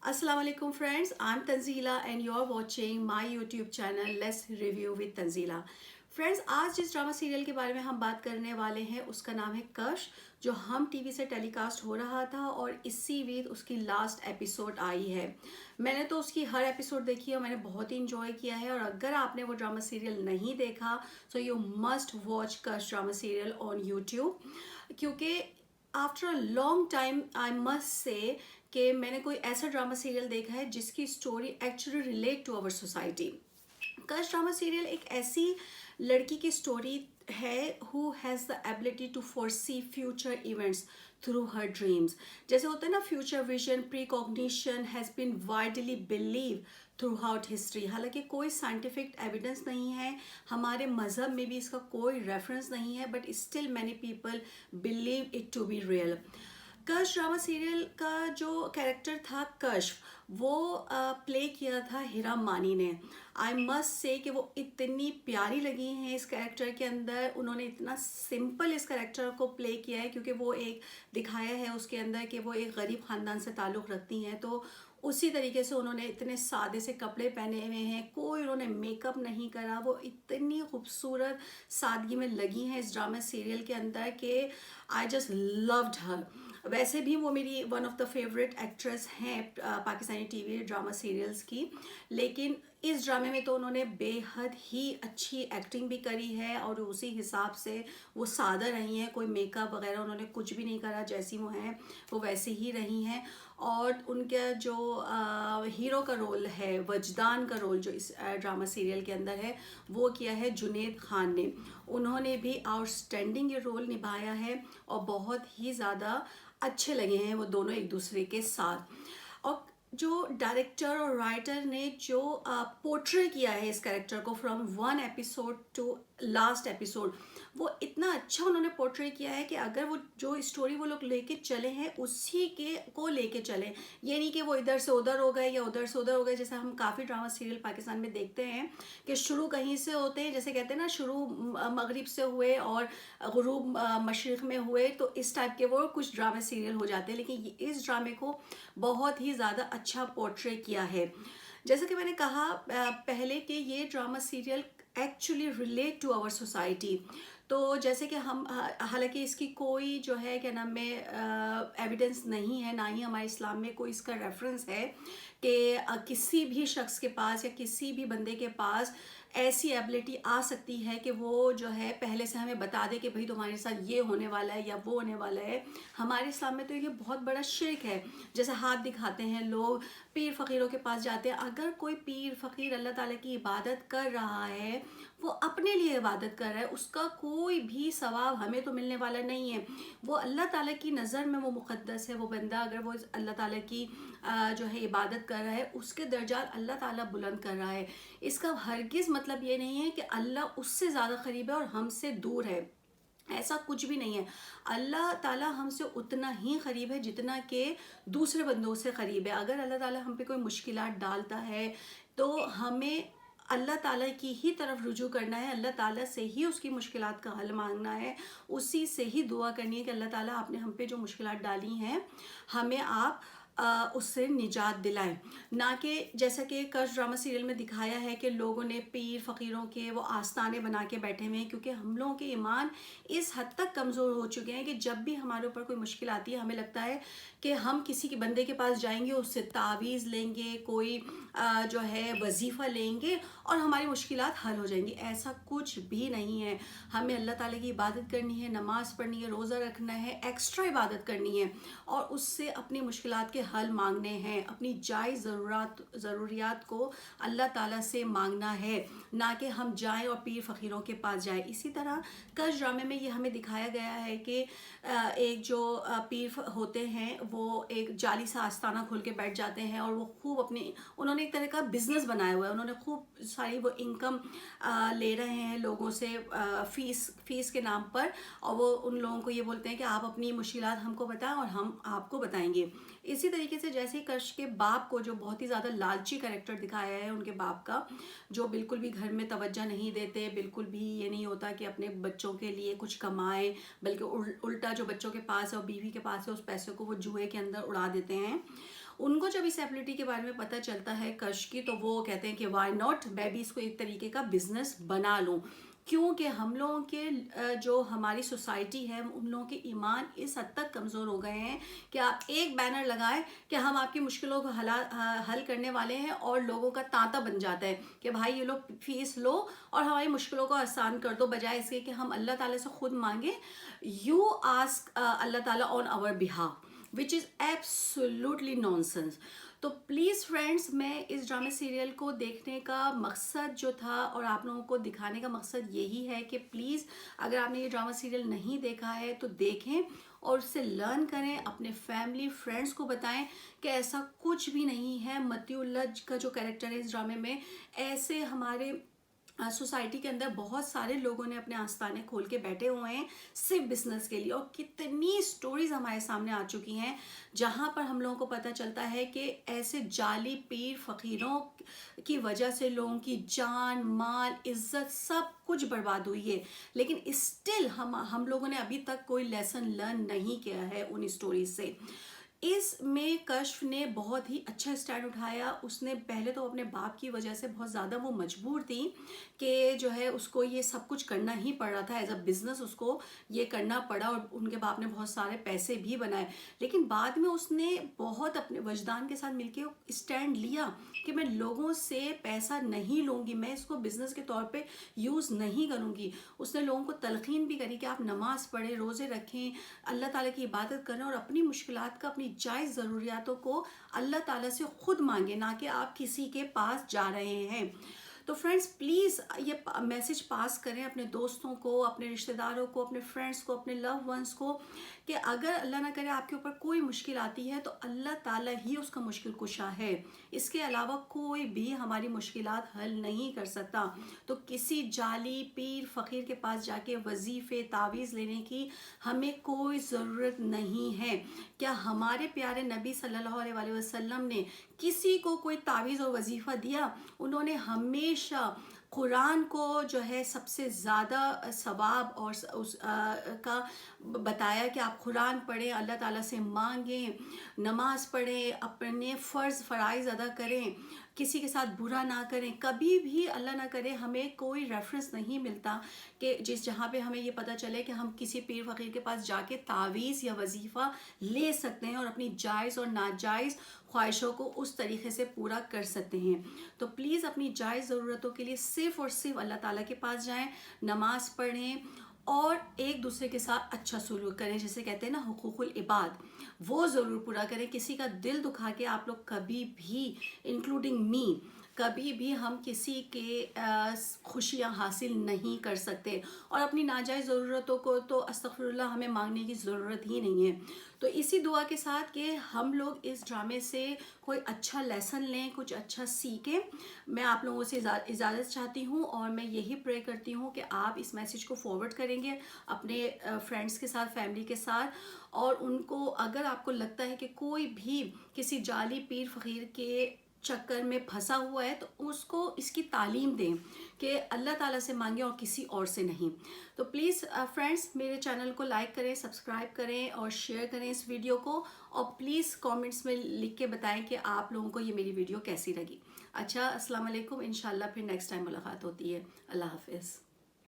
Assalamu alaikum friends, I'm Tanzila and you're watching my YouTube channel Let's Review with Tanzila. Friends, आज जिस drama serial के बारे में हम बात करने वाले हैं उसका नाम है कश, जो हम टीवी से टेलीकास्ट हो रहा था और इसी वीक उसकी लास्ट एपिसोड आई है। मैंने तो उसकी हर एपिसोड देखी है, मैंने बहुत ही इंजॉय किया है। और अगर आपने वो ड्रामा सीरियल नहीं देखा सो यू मस्ट वॉच कश ड्रामा सीरियल ऑन यूट्यूब, क्योंकि after a long time I must say कि मैंने कोई ऐसा ड्रामा सीरियल देखा है जिसकी story actually relate to our society. कश ड्रामा सीरियल एक ऐसी लड़की की स्टोरी है who has the ability to foresee future events through her dreams. जैसे होता है ना, future vision, precognition has been widely believe throughout history. हालांकि कोई साइंटिफिक एविडेंस नहीं है, हमारे मज़हब में भी इसका कोई रेफरेंस नहीं है, but still many people believe it to be real. कश ड्रामा सीरियल का जो कैरेक्टर था कश, वो प्ले किया था हिरा मानी ने। आई मस्ट से कि वो इतनी प्यारी लगी हैं इस कैरेक्टर के अंदर। उन्होंने इतना सिंपल इस कैरेक्टर को प्ले किया है, क्योंकि वो एक दिखाया है उसके अंदर कि वो एक गरीब ख़ानदान से ताल्लुक़ रखती हैं, तो उसी तरीके से उन्होंने इतने सादे से कपड़े पहने हुए हैं, कोई उन्होंने मेकअप नहीं करा। वो इतनी खूबसूरत सादगी में लगी हैं इस ड्रामा सीरियल के अंदर कि आई जस्ट लव्ड हर। वैसे भी वो मेरी one of the favourite actress हैं पाकिस्तानी टीवी ड्रामा सीरियल्स की, लेकिन इस ड्रामे में तो उन्होंने बेहद ही अच्छी एक्टिंग भी करी है और उसी हिसाब से वो सादा रही हैं। कोई मेकअप वगैरह उन्होंने कुछ भी नहीं करा, जैसी वो हैं वो वैसी ही रही हैं। और उनका जो हीरो का रोल है, वजदान का रोल जो इस ड्रामा सीरियल के अंदर है, वो किया है जुनैद खान ने। उन्होंने भी आउटस्टैंडिंग ये रोल निभाया है और बहुत ही ज़्यादा अच्छे लगे हैं वो दोनों एक दूसरे के साथ। और जो डायरेक्टर और राइटर ने जो पोर्ट्रे किया है इस कैरेक्टर को from one episode to last episode, वो इतना अच्छा उन्होंने पोर्ट्रे किया है कि अगर वो जो स्टोरी वो लोग लेके चले हैं उसी के को लेके चले। ये नहीं कि वो इधर से उधर हो गए या उधर से उधर हो गए, जैसे हम काफ़ी ड्रामा सीरियल पाकिस्तान में देखते हैं कि शुरू कहीं से होते हैं, जैसे कहते हैं ना, शुरू मगरिब से हुए और गुरूब मशरिक़ में हुए, तो इस टाइप के वो कुछ ड्रामा सीरियल हो जाते हैं। लेकिन इस ड्रामे को बहुत ही ज़्यादा अच्छा पोर्ट्रे किया है। जैसे कि मैंने कहा पहले कि ये drama serial actually relate to our society. तो जैसे कि हम हालांकि इसकी कोई जो है क्या नाम में एविडेंस नहीं है, ना ही हमारे इस्लाम में कोई इसका रेफरेंस है कि किसी भी शख्स के पास या किसी भी बंदे के पास ऐसी एबिलिटी आ सकती है कि वो जो है पहले से हमें बता दे कि भाई तुम्हारे साथ ये होने वाला है या वो होने वाला है। हमारे इस्लाम में तो ये बहुत बड़ा शिर्क है। जैसे हाथ दिखाते हैं लोग, पीर फ़कीरों के पास जाते हैं। अगर कोई पीर फ़कीर अल्लाह ताला की इबादत कर रहा है, वो अपने लिए इबादत कर रहा है, उसका कोई भी सवाब हमें तो मिलने वाला नहीं है। वो अल्लाह ताला की नज़र में वो मुक़द्दस है। वो बंदा अगर वो अल्लाह ताला की जो है इबादत कर रहा है, उसके दर्जात अल्लाह ताला बुलंद कर रहा है। इसका हरगिज़ मतलब ये नहीं है कि अल्लाह उससे ज़्यादा करीब है और हमसे दूर है, ऐसा कुछ भी नहीं है। अल्लाह ताला हमसे उतना ही करीब है जितना कि दूसरे बंदों से करीब है। अगर अल्लाह ताला हम पे कोई मुश्किलात डालता है तो हमें अल्लाह ताला की ही तरफ रुजू करना है, अल्लाह ताला से ही उसकी मुश्किलात का हल मांगना है, उसी से ही दुआ करनी है कि अल्लाह ताला आपने हम पे जो मुश्किलात डाली हैं हमें आप उससे निजात दिलाएं। ना कि जैसा कि कश ड्रामा सीरियल में दिखाया है कि लोगों ने पीर फ़कीरों के वो आस्थाने बना के बैठे हुए हैं, क्योंकि हम लोगों के ईमान इस हद तक कमज़ोर हो चुके हैं कि जब भी हमारे ऊपर कोई मुश्किल आती है हमें लगता है कि हम किसी के बंदे के पास जाएंगे, उससे तावीज़ लेंगे, कोई जो है वजीफ़ा लेंगे और हमारी मुश्किलात हल हो जाएंगी। ऐसा कुछ भी नहीं है। हमें अल्लाह ताला की इबादत करनी है, नमाज़ पढ़नी है, रोज़ा रखना है, एक्स्ट्रा इबादत करनी है और उससे अपनी मुश्किलात के हल मांगने हैं। अपनी जायज़ ज़रूरियात को अल्लाह ताला से मांगना है, ना कि हम जाएं और पीर फ़कीरों के पास जाएं। इसी तरह कश ड्रामे में ये हमें दिखाया गया है कि एक जो पीर होते हैं वो एक जाली सा आस्थाना खोल के बैठ जाते हैं और वो खूब अपनी, उन्होंने एक तरह का बिज़नेस बनाया हुआ है। उन्होंने खूब सारी वो इनकम ले रहे हैं लोगों से फ़ीस के नाम पर, और वो उन लोगों को ये बोलते हैं कि आप अपनी मुश्किलात हमको बताएं और हम आपको बताएंगे। इसी तरीके से जैसे ही कश के बाप को, जो बहुत ही ज़्यादा लालची कैरेक्टर दिखाया है उनके बाप का, जो बिल्कुल भी घर में तवज्जो नहीं देते, बिल्कुल भी ये नहीं होता कि अपने बच्चों के लिए कुछ कमाएं, बल्कि उल्टा जो बच्चों के पास है और बीवी के पास है उस पैसे को वो जुए के अंदर उड़ा देते हैं। उनको जब इस एबिलिटी के बारे में पता चलता है कश की, तो वो कहते हैं कि वाई नॉट, मैं भी इसको एक तरीके का बिजनेस बना लूँ। क्योंकि हम लोगों के जो हमारी सोसाइटी है, उन लोगों के ईमान इस हद तक कमज़ोर हो गए हैं कि आप एक बैनर लगाएं कि हम आपकी मुश्किलों को हल करने वाले हैं, और लोगों का तांता बन जाता है कि भाई ये लो फीस लो और हमारी मुश्किलों को आसान कर दो, बजाय इसके कि हम अल्लाह ताला से खुद मांगे। यू आस्क अल्लाह ताला on our behalf, which is absolutely nonsense. तो प्लीज़ फ्रेंड्स, मैं इस ड्रामा सीरियल को देखने का मकसद जो था और आप लोगों को दिखाने का मकसद यही है कि प्लीज़ अगर आपने ये ड्रामा सीरियल नहीं देखा है तो देखें और उससे लर्न करें, अपने फैमिली फ्रेंड्स को बताएं कि ऐसा कुछ भी नहीं है। मतीउल्लाह का जो कैरेक्टर है इस ड्रामे में, ऐसे हमारे सोसाइटी के अंदर बहुत सारे लोगों ने अपने आस्थाने खोल के बैठे हुए हैं सिर्फ बिजनेस के लिए, और कितनी स्टोरीज हमारे सामने आ चुकी हैं जहां पर हम लोगों को पता चलता है कि ऐसे जाली पीर फकीरों की वजह से लोगों की जान माल इज्जत सब कुछ बर्बाद हुई है। लेकिन स्टिल हम लोगों ने अभी तक कोई लेसन लर्न नहीं किया है उन स्टोरीज से। इसमें कश्फ ने बहुत ही अच्छा स्टैंड उठाया। उसने पहले तो अपने बाप की वजह से बहुत ज़्यादा वो मजबूर थी कि जो है उसको ये सब कुछ करना ही पड़ रहा था, एज अ बिज़नेस उसको ये करना पड़ा, और उनके बाप ने बहुत सारे पैसे भी बनाए। लेकिन बाद में उसने बहुत अपने वजदान के साथ मिलके स्टैंड लिया कि मैं लोगों से पैसा नहीं लूँगी, मैं इसको बिज़नेस के तौर पे यूज़ नहीं करूँगी। उसने लोगों को तलकीन भी करी कि आप नमाज़ पढ़ें, रोज़े रखें, अल्लाह ताला की इबादत करें, और अपनी मुश्किलात का, अपनी जायज़ ज़रूरियातों को अल्लाह ताला से खुद मांगे, ना कि आप किसी के पास जा रहे हैं। तो फ्रेंड्स प्लीज़ ये मैसेज पास करें अपने दोस्तों को, अपने रिश्तेदारों को, अपने फ्रेंड्स को, अपने लव वंस को, कि अगर अल्लाह ना करे आपके ऊपर कोई मुश्किल आती है तो अल्लाह ताला ही उसका मुश्किल कुशा है। इसके अलावा कोई भी हमारी मुश्किलात हल नहीं कर सकता। तो किसी जाली पीर फ़कीर के पास जाके वजीफ़े तावीज़ लेने की हमें कोई ज़रूरत नहीं है। क्या हमारे प्यारे नबी सल्लल्लाहु अलैहि वसल्लम ने किसी को कोई तावीज़ और वजीफ़ा दिया? उन्होंने हमेशा कुरान को जो है सबसे ज़्यादा सवाब और का बताया कि आप कुरान पढ़ें, अल्लाह ताला से मांगें, नमाज़ पढ़ें, अपने फ़र्ज़ फ़राइज़ अदा करें, किसी के साथ बुरा ना करें। कभी भी अल्लाह ना करे हमें कोई रेफरेंस नहीं मिलता कि जहाँ पे हमें ये पता चले कि हम किसी पीर फ़कीर के पास जाके तावीज़ या वजीफ़ा ले सकते हैं और अपनी जायज़ और नाजायज़ ख्वाहिशों को उस तरीके से पूरा कर सकते हैं। तो प्लीज़ अपनी जायज़ ज़रूरतों के लिए सिर्फ़ और सिर्फ अल्लाह ताला के पास जाएं, नमाज़ पढ़ें और एक दूसरे के साथ अच्छा सलूक करें। जैसे कहते हैं ना हुकूकुल इबाद, वो ज़रूर पूरा करें। किसी का दिल दुखा के आप लोग कभी भी, इंक्लूडिंग मी, कभी भी हम किसी के खुशियाँ हासिल नहीं कर सकते, और अपनी नाजायज़ ज़रूरतों को तो अस्तग़फिरुल्लाह हमें मांगने की ज़रूरत ही नहीं है। तो इसी दुआ के साथ कि हम लोग इस ड्रामे से कोई अच्छा लेसन लें, कुछ अच्छा सीखें, मैं आप लोगों से इजाज़त चाहती हूँ, और मैं यही प्रे करती हूँ कि आप इस मैसेज को फॉरवर्ड करेंगे अपने फ्रेंड्स के साथ, फैमिली के साथ, और उनको अगर आपको लगता है कि कोई भी किसी जाली पीर फ़कीर के चक्कर में फंसा हुआ है तो उसको इसकी तालीम दें कि अल्लाह ताला से मांगे और किसी और से नहीं। तो प्लीज़ फ्रेंड्स मेरे चैनल को लाइक करें, सब्सक्राइब करें और शेयर करें इस वीडियो को, और प्लीज़ कमेंट्स में लिख के बताएं कि आप लोगों को ये मेरी वीडियो कैसी लगी। अच्छा, अस्सलाम वालेकुम, इंशाल्लाह फिर नेक्स्ट टाइम मुलाकात होती है। अल्लाह हाफिज़।